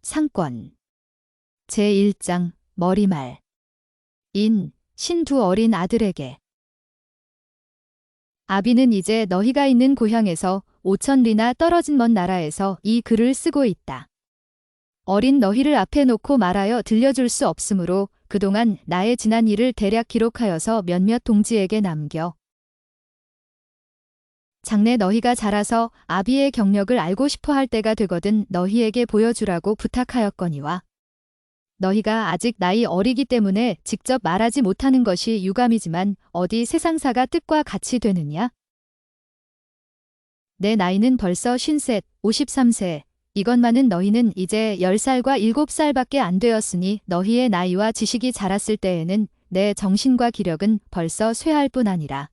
상권. 제1장 머리말. 신 두 어린 아들에게. 아비는 이제 너희가 있는 고향에서 5,000리나 떨어진 먼 나라에서 이 글을 쓰고 있다. 어린 너희를 앞에 놓고 말하여 들려줄 수 없으므로 그동안 나의 지난 일을 대략 기록하여서 몇몇 동지에게 남겨. 장래 너희가 자라서 아비의 경력을 알고 싶어 할 때가 되거든 너희에게 보여주라고 부탁하였거니와 너희가 아직 나이 어리기 때문에 직접 말하지 못하는 것이 유감이지만 어디 세상사가 뜻과 같이 되느냐? 내 나이는 벌써 50셋, 53세. 이것만은 너희는 이제 10살과 7살밖에 안 되었으니 너희의 나이와 지식이 자랐을 때에는 내 정신과 기력은 벌써 쇠할 뿐 아니라.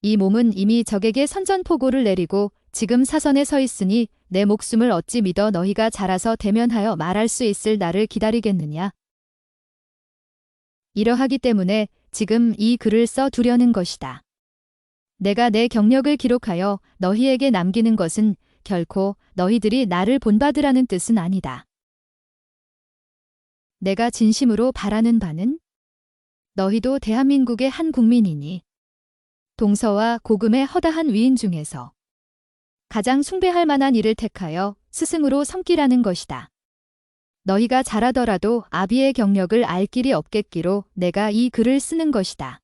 이 몸은 이미 적에게 선전포고를 내리고 지금 사선에 서 있으니 내 목숨을 어찌 믿어 너희가 자라서 대면하여 말할 수 있을 나를 기다리겠느냐. 이러하기 때문에 지금 이 글을 써 두려는 것이다. 내가 내 경력을 기록하여 너희에게 남기는 것은 결코 너희들이 나를 본받으라는 뜻은 아니다. 내가 진심으로 바라는 바는 너희도 대한민국의 한 국민이니 동서와 고금의 허다한 위인 중에서 가장 숭배할 만한 일을 택하여 스승으로 섬기라는 것이다. 너희가 잘하더라도 아비의 경력을 알 길이 없겠기로 내가 이 글을 쓰는 것이다.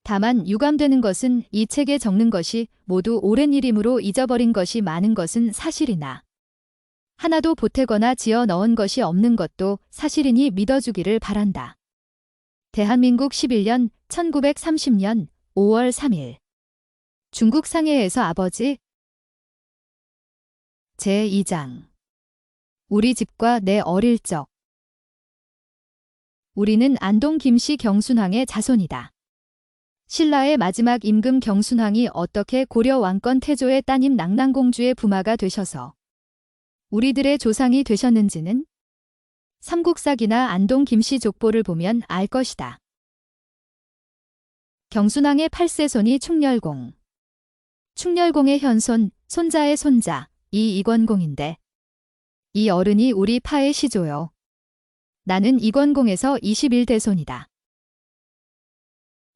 다만 유감되는 것은 이 책에 적는 것이 모두 오랜 일이므로 잊어버린 것이 많은 것은 사실이나 하나도 보태거나 지어 넣은 것이 없는 것도 사실이니 믿어주기를 바란다. 대한민국 11년 1930년 5월 3일 중국 상해에서 아버지. 제2장 우리 집과 내 어릴 적. 우리는 안동 김씨 경순왕의 자손이다. 신라의 마지막 임금 경순왕이 어떻게 고려 왕권 태조의 따님 낙랑공주의 부마가 되셔서 우리들의 조상이 되셨는지는 삼국사기나 안동 김씨 족보를 보면 알 것이다. 경순왕의 8세 손이 충렬공. 충렬공의 현손, 손자의 손자, 이 이권공인데 이 어른이 우리 파의 시조요. 나는 이권공에서 21대손이다.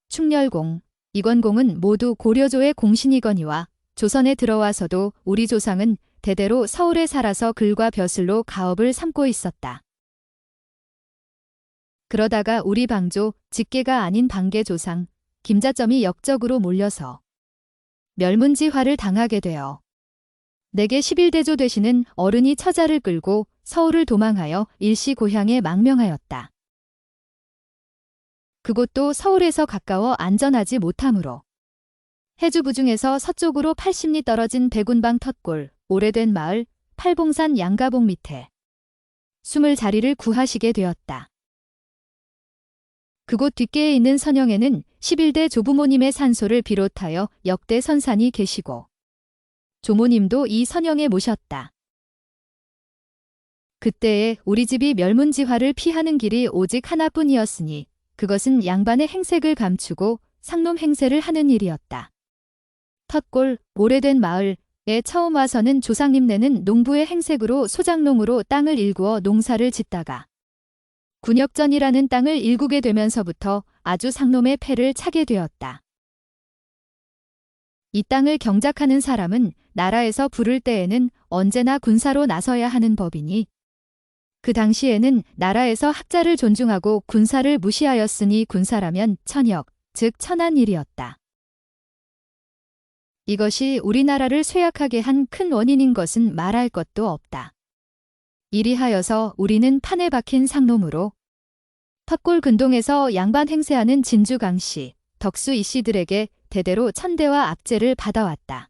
충렬공, 이권공은 모두 고려조의 공신이거니와 조선에 들어와서도 우리 조상은 대대로 서울에 살아서 글과 벼슬로 가업을 삼고 있었다. 그러다가 우리 방조, 직계가 아닌 방계 조상, 김자점이 역적으로 몰려서 멸문지화를 당하게 되어 내게 11대조 되시는 어른이 처자를 끌고 서울을 도망하여 일시 고향에 망명하였다. 그곳도 서울에서 가까워 안전하지 못하므로 해주부중에서 서쪽으로 80리 떨어진 백운방 텄골, 오래된 마을, 팔봉산 양가봉 밑에 숨을 자리를 구하시게 되었다. 그곳 뒷계에 있는 선영에는 11대 조부모님의 산소를 비롯하여 역대 선산이 계시고 조모님도 이 선영에 모셨다. 그때에 우리 집이 멸문지화를 피하는 길이 오직 하나뿐이었으니 그것은 양반의 행색을 감추고 상놈 행세를 하는 일이었다. 텄골, 오래된 마을에 처음 와서는 조상님네는 농부의 행색으로 소작농으로 땅을 일구어 농사를 짓다가 군역전이라는 땅을 일구게 되면서부터 아주 상놈의 패를 차게 되었다. 이 땅을 경작하는 사람은 나라에서 부를 때에는 언제나 군사로 나서야 하는 법이니 그 당시에는 나라에서 학자를 존중하고 군사를 무시하였으니 군사라면 천역, 즉 천한 일이었다. 이것이 우리나라를 쇠약하게 한 큰 원인인 것은 말할 것도 없다. 이리하여서 우리는 판에 박힌 상놈으로 텄골 근동에서 양반 행세하는 진주 강씨, 덕수 이씨들에게 대대로 천대와 압제를 받아왔다.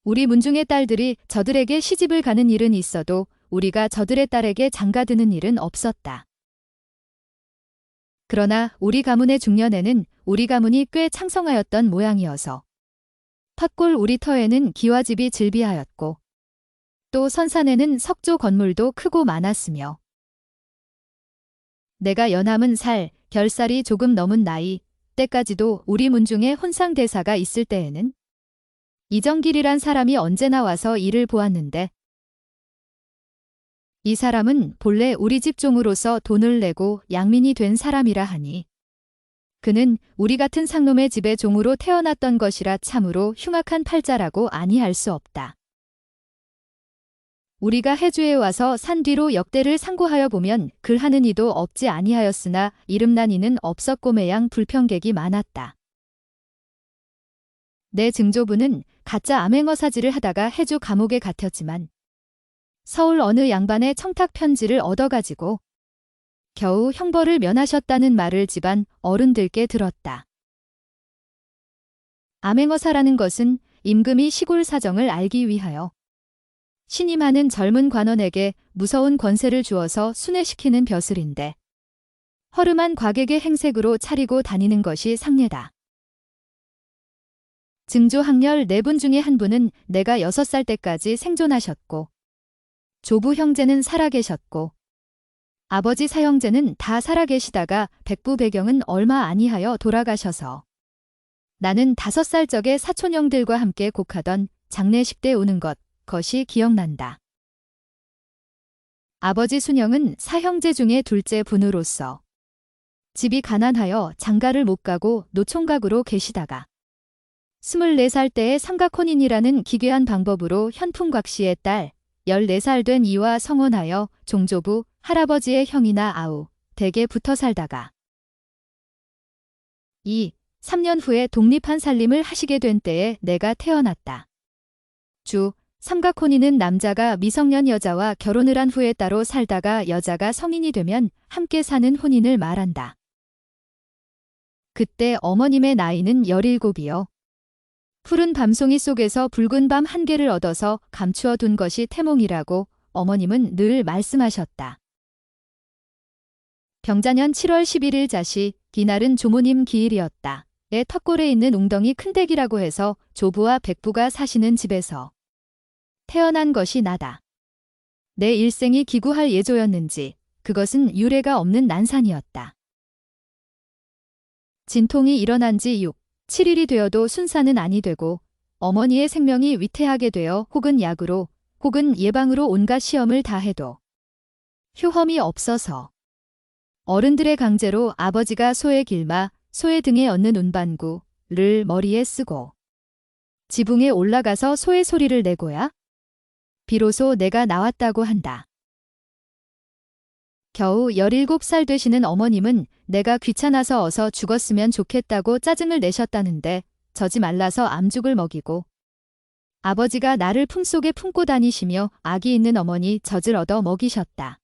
우리 문중의 딸들이 저들에게 시집을 가는 일은 있어도 우리가 저들의 딸에게 장가드는 일은 없었다. 그러나 우리 가문의 중년에는 우리 가문이 꽤 창성하였던 모양이어서 텄골 우리 터에는 기와집이 즐비하였고 또 선산에는 석조 건물도 크고 많았으며 내가 연함은 살, 결살이 조금 넘은 나이 때까지도 우리 문중에 혼상대사가 있을 때에는 이정길이란 사람이 언제나 와서 일을 보았는데 이 사람은 본래 우리 집 종으로서 돈을 내고 양민이 된 사람이라 하니 그는 우리 같은 상놈의 집의 종으로 태어났던 것이라 참으로 흉악한 팔자라고 아니할 수 없다. 우리가 해주에 와서 산 뒤로 역대를 상고하여 보면 글하는 이도 없지 아니하였으나 이름난 이는 없었고 매양 불평객이 많았다. 내 증조부는 가짜 암행어사지를 하다가 해주 감옥에 갇혔지만 서울 어느 양반의 청탁 편지를 얻어가지고 겨우 형벌을 면하셨다는 말을 집안 어른들께 들었다. 암행어사라는 것은 임금이 시골 사정을 알기 위하여 신임하는 젊은 관원에게 무서운 권세를 주어서 순회시키는 벼슬인데 허름한 과객의 행색으로 차리고 다니는 것이 상례다. 증조 학렬 4분 중에 한 분은 내가 6살 때까지 생존하셨고 조부 형제는 살아계셨고 아버지 사형제는 다 살아계시다가 백부배경은 얼마 아니하여 돌아가셔서 나는 5살 적에 사촌형들과 함께 곡하던 장례식 때 우는 것이 기억난다. 아버지 순영은 사형제 중에 둘째 분으로서 집이 가난하여 장가를 못 가고 노총각으로 계시다가 24살 때에 삼각혼인이라는 기괴한 방법으로 현풍곽씨의 딸 14살 된 이와 성혼하여 종조부 할아버지의 형이나 아우 댁에 붙어 살다가 3년 후에 독립한 살림을 하시게 된 때에 내가 태어났다. 삼각혼인은 남자가 미성년 여자와 결혼을 한 후에 따로 살다가 여자가 성인이 되면 함께 사는 혼인을 말한다. 그때 어머님의 나이는 17이요. 푸른 밤송이 속에서 붉은 밤 한 개를 얻어서 감추어 둔 것이 태몽이라고 어머님은 늘 말씀하셨다. 병자년 7월 11일 자시, 이날은 조모님 기일이었다. 의 턱골에 있는 웅덩이 큰댁이라고 해서 조부와 백부가 사시는 집에서 태어난 것이 나다. 내 일생이 기구할 예조였는지 그것은 유례가 없는 난산이었다. 진통이 일어난 지 6, 7일이 되어도 순사는 아니 되고 어머니의 생명이 위태하게 되어 혹은 약으로 혹은 예방으로 온갖 시험을 다 해도 효험이 없어서 어른들의 강제로 아버지가 소의 길마, 소의 등에 얹는 운반구를 머리에 쓰고 지붕에 올라가서 소의 소리를 내고야 비로소 내가 나왔다고 한다. 겨우 17살 되시는 어머님은 내가 귀찮아서 어서 죽었으면 좋겠다고 짜증을 내셨다는데 저지 말라서 암죽을 먹이고 아버지가 나를 품속에 품고 다니시며 아기 있는 어머니 젖을 얻어 먹이셨다.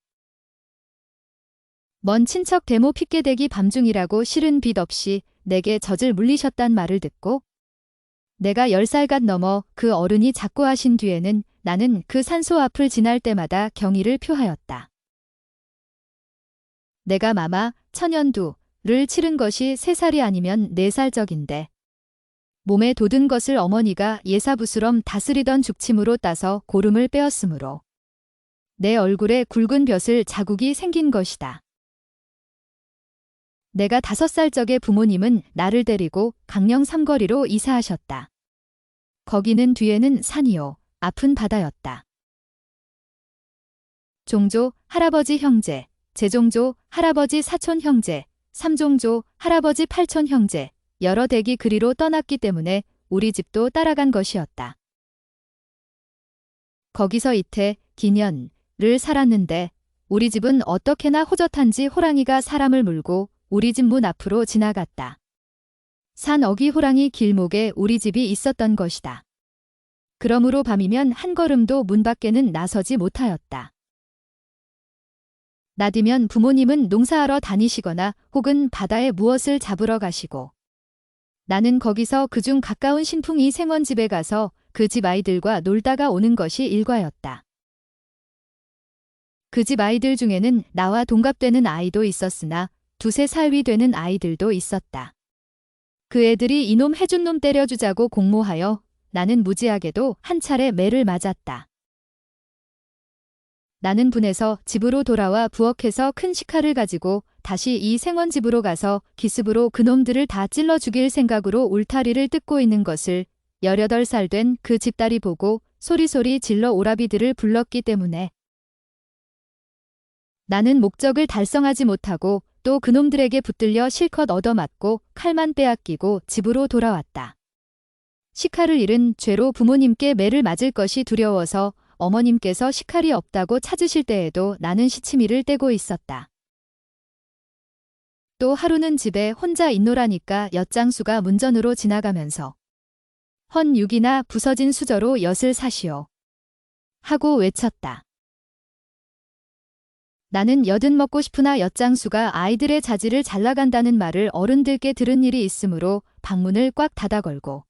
먼 친척 대모 핏개대기 밤중이라고 싫은 빛 없이 내게 젖을 물리셨단 말을 듣고 내가 10살갓 넘어 그 어른이 작고 하신 뒤에는 나는 그 산소 앞을 지날 때마다 경의를 표하였다. 내가 마마 천연두를 치른 것이 3살이 아니면 4살 적인데 몸에 돋은 것을 어머니가 예사부스럼 다스리던 죽침으로 따서 고름을 빼었으므로 내 얼굴에 굵은 벼슬 자국이 생긴 것이다. 내가 5살 적에 부모님은 나를 데리고 강령 삼거리로 이사하셨다. 거기는 뒤에는 산이요 앞은 바다였다. 종조, 할아버지 형제, 제종조, 할아버지 사촌 형제, 삼종조, 할아버지 팔촌 형제, 여러 댁이 그리로 떠났기 때문에 우리 집도 따라간 것이었다. 거기서 이태, 기년을 살았는데 우리 집은 어떻게나 호젓한지 호랑이가 사람을 물고 우리 집 문 앞으로 지나갔다. 산 어귀 호랑이 길목에 우리 집이 있었던 것이다. 그러므로 밤이면 한 걸음도 문 밖에는 나서지 못하였다. 낮이면 부모님은 농사하러 다니시거나 혹은 바다에 무엇을 잡으러 가시고 나는 거기서 그중 가까운 신풍이 생원집에 가서 그 집 아이들과 놀다가 오는 것이 일과였다. 그 집 아이들 중에는 나와 동갑되는 아이도 있었으나 2~3살 위 되는 아이들도 있었다. 그 애들이 이놈 해준 놈 때려주자고 공모하여 나는 무지하게도 한 차례 매를 맞았다. 나는 분해서 집으로 돌아와 부엌에서 큰 식칼을 가지고 다시 이 생원집으로 가서 기습으로 그놈들을 다 찔러 죽일 생각으로 울타리를 뜯고 있는 것을 18살 된 그 집딸이 보고 소리소리 질러 오라비들을 불렀기 때문에 나는 목적을 달성하지 못하고 또 그놈들에게 붙들려 실컷 얻어맞고 칼만 빼앗기고 집으로 돌아왔다. 식칼을 잃은 죄로 부모님께 매를 맞을 것이 두려워서 어머님께서 식칼이 없다고 찾으실 때에도 나는 시치미를 떼고 있었다. 또 하루는 집에 혼자 있노라니까 엿장수가 문전으로 지나가면서 헌 육이나 부서진 수저로 엿을 사시오 하고 외쳤다. 나는 엿은 먹고 싶으나 엿장수가 아이들의 자지를 잘나간다는 말을 어른들께 들은 일이 있으므로 방문을 꽉 닫아 걸고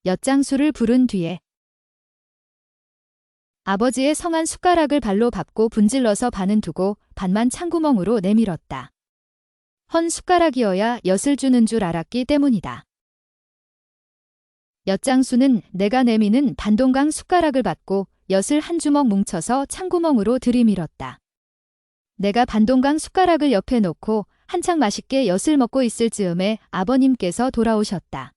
엿장수를 부른 뒤에 아버지의 성한 숟가락을 발로 밟고 분질러서 반은 두고 반만 창구멍으로 내밀었다. 헌 숟가락이어야 엿을 주는 줄 알았기 때문이다. 엿장수는 내가 내미는 반동강 숟가락을 받고 엿을 한 주먹 뭉쳐서 창구멍으로 들이밀었다. 내가 반동강 숟가락을 옆에 놓고 한창 맛있게 엿을 먹고 있을 즈음에 아버님께서 돌아오셨다.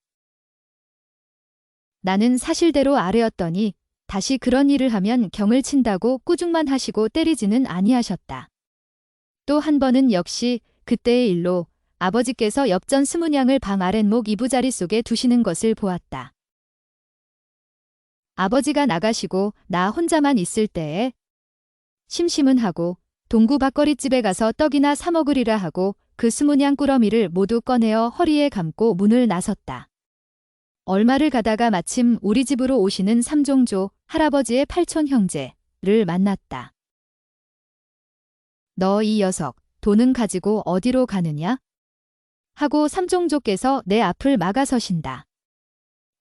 나는 사실대로 아뢰었더니 다시 그런 일을 하면 경을 친다고 꾸중만 하시고 때리지는 아니하셨다. 또 한 번은 역시 그때의 일로 아버지께서 엽전 스문양을 방 아랫목 이부자리 속에 두시는 것을 보았다. 아버지가 나가시고 나 혼자만 있을 때에 심심은 하고 동구 밥거리집에 가서 떡이나 사 먹으리라 하고 그 스문양 꾸러미를 모두 꺼내어 허리에 감고 문을 나섰다. 얼마를 가다가 마침 우리 집으로 오시는 삼종조 할아버지의 팔촌 형제를 만났다. 너 이 녀석 돈은 가지고 어디로 가느냐? 하고 삼종조께서 내 앞을 막아서신다.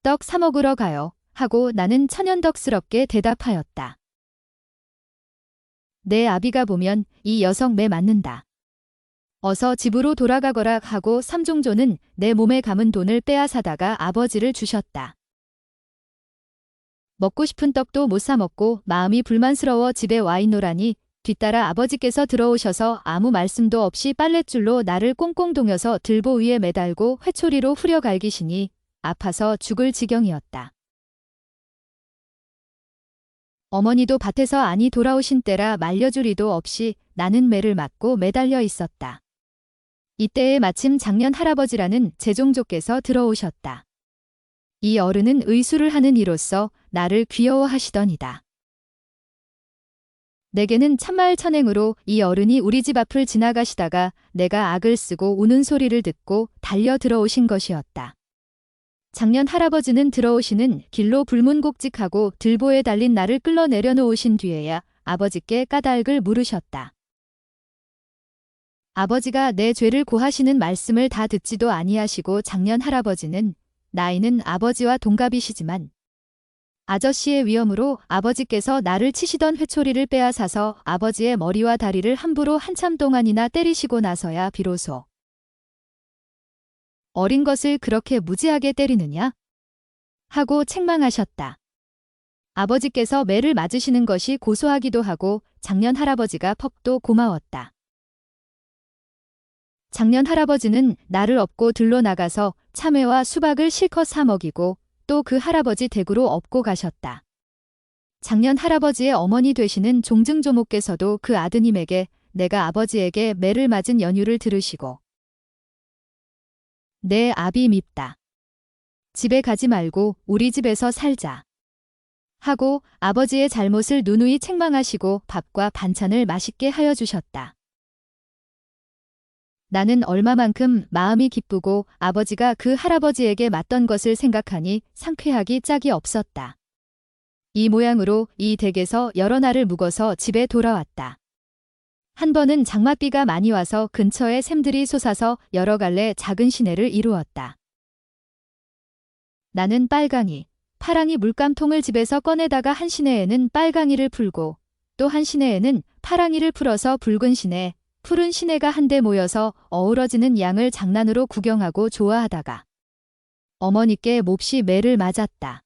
떡 사 먹으러 가요. 하고 나는 천연덕스럽게 대답하였다. 내 아비가 보면 이 녀석 매 맞는다. 어서 집으로 돌아가거라 하고 삼종조는 내 몸에 감은 돈을 빼앗아다가 아버지를 주셨다. 먹고 싶은 떡도 못 사 먹고 마음이 불만스러워 집에 와 있노라니 뒤따라 아버지께서 들어오셔서 아무 말씀도 없이 빨랫줄로 나를 꽁꽁 동여서 들보 위에 매달고 회초리로 후려 갈기시니 아파서 죽을 지경이었다. 어머니도 밭에서 아니 돌아오신 때라 말려주리도 없이 나는 매를 맞고 매달려 있었다. 이때에 마침 장년 할아버지라는 제종조께서 들어오셨다. 이 어른은 의술을 하는 이로써 나를 귀여워하시더니다. 내게는 참말 천행으로 이 어른이 우리 집 앞을 지나가시다가 내가 악을 쓰고 우는 소리를 듣고 달려 들어오신 것이었다. 장년 할아버지는 들어오시는 길로 불문곡직하고 들보에 달린 나를 끌러 내려놓으신 뒤에야 아버지께 까닭을 물으셨다. 아버지가 내 죄를 고하시는 말씀을 다 듣지도 아니하시고 장년 할아버지는 나이는 아버지와 동갑이시지만 아저씨의 위엄으로 아버지께서 나를 치시던 회초리를 빼앗아서 아버지의 머리와 다리를 함부로 한참 동안이나 때리시고 나서야 비로소 어린 것을 그렇게 무지하게 때리느냐? 하고 책망하셨다. 아버지께서 매를 맞으시는 것이 고소하기도 하고 장년 할아버지가 퍽도 고마웠다. 장년 할아버지는 나를 업고 들러 나가서 참외와 수박을 실컷 사 먹이고 또 그 할아버지 댁으로 업고 가셨다. 장년 할아버지의 어머니 되시는 종증조모께서도 그 아드님에게 내가 아버지에게 매를 맞은 연유를 들으시고 내 아비 밉다. 집에 가지 말고 우리 집에서 살자. 하고 아버지의 잘못을 누누이 책망하시고 밥과 반찬을 맛있게 하여 주셨다. 나는 얼마만큼 마음이 기쁘고 아버지가 그 할아버지에게 맞던 것을 생각하니 상쾌하기 짝이 없었다. 이 모양으로 이 댁에서 여러 날을 묵어서 집에 돌아왔다. 한 번은 장맛비가 많이 와서 근처에 샘들이 솟아서 여러 갈래 작은 시내를 이루었다. 나는 빨강이, 파랑이 물감통을 집에서 꺼내다가 한 시내에는 빨강이를 풀고 또 한 시내에는 파랑이를 풀어서 붉은 시내, 푸른 시내가 한데 모여서 어우러지는 양을 장난으로 구경하고 좋아하다가 어머니께 몹시 매를 맞았다.